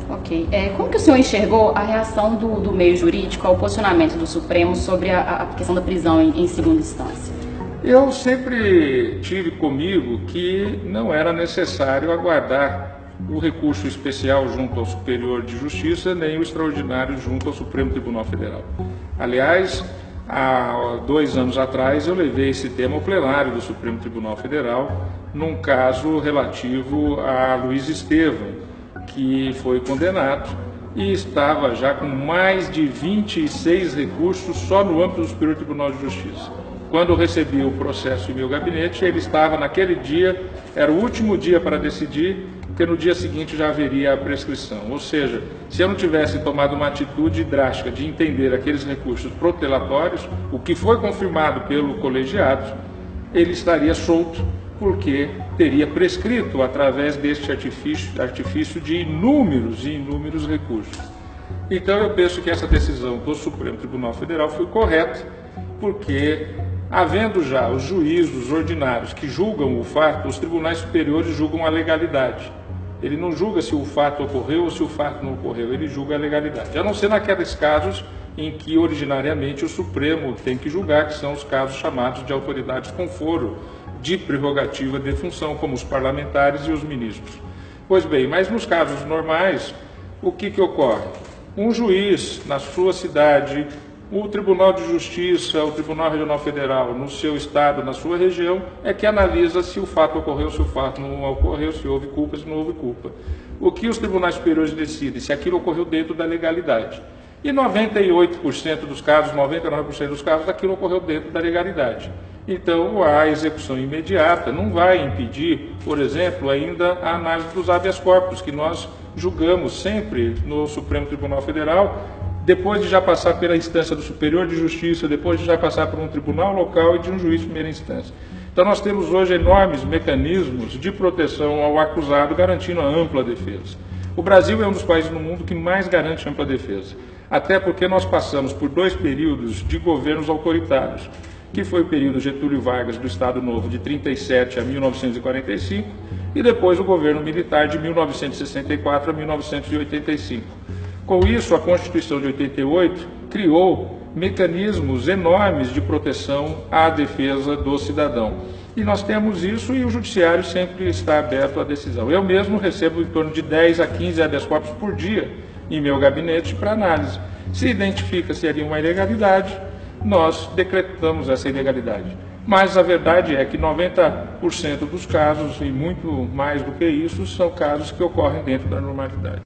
Ok. Como que o senhor enxergou a reação do meio jurídico ao posicionamento do Supremo sobre a questão da prisão em segunda instância? Eu sempre tive comigo que não era necessário aguardar o recurso especial junto ao Superior de Justiça, nem o extraordinário junto ao Supremo Tribunal Federal. Aliás, há 2 anos atrás eu levei esse tema ao plenário do Supremo Tribunal Federal, num caso relativo a Luiz Estevam, que foi condenado e estava já com mais de 26 recursos só no âmbito do Superior Tribunal de Justiça. Quando eu recebi o processo em meu gabinete, ele estava naquele dia, era o último dia para decidir, porque no dia seguinte já haveria a prescrição. Ou seja, se eu não tivesse tomado uma atitude drástica de entender aqueles recursos protelatórios, o que foi confirmado pelo colegiado, ele estaria solto, porque teria prescrito através deste artifício de inúmeros e inúmeros recursos. Então eu penso que essa decisão do Supremo Tribunal Federal foi correta, porque havendo já os juízos ordinários que julgam o fato, os tribunais superiores julgam a legalidade. Ele não julga se o fato ocorreu ou se o fato não ocorreu, ele julga a legalidade. A não ser naqueles casos em que originariamente o Supremo tem que julgar, que são os casos chamados de autoridades com foro de prerrogativa de função, como os parlamentares e os ministros. Pois bem, mas nos casos normais, o que ocorre? Um juiz na sua cidade, o Tribunal de Justiça, o Tribunal Regional Federal, no seu estado, na sua região, é que analisa se o fato ocorreu, se o fato não ocorreu, se houve culpa, se não houve culpa. O que os tribunais superiores decidem? Se aquilo ocorreu dentro da legalidade. E 98% dos casos, 99% dos casos, aquilo ocorreu dentro da legalidade. Então, a execução imediata não vai impedir, por exemplo, ainda a análise dos habeas corpus, que nós julgamos sempre no Supremo Tribunal Federal, depois de já passar pela instância do Superior de Justiça, depois de já passar por um tribunal local e de um juiz de primeira instância. Então, nós temos hoje enormes mecanismos de proteção ao acusado, garantindo a ampla defesa. O Brasil é um dos países no mundo que mais garante ampla defesa, até porque nós passamos por 2 períodos de governos autoritários, que foi o período Getúlio Vargas do Estado Novo de 37 a 1945 e depois o governo militar de 1964 a 1985. Com isso, a Constituição de 88 criou mecanismos enormes de proteção à defesa do cidadão. E nós temos isso e o judiciário sempre está aberto à decisão. Eu mesmo recebo em torno de 10 a 15 habeas corpus por dia em meu gabinete para análise. Se identifica-se ali uma ilegalidade, nós decretamos essa ilegalidade. Mas a verdade é que 90% dos casos, e muito mais do que isso, são casos que ocorrem dentro da normalidade.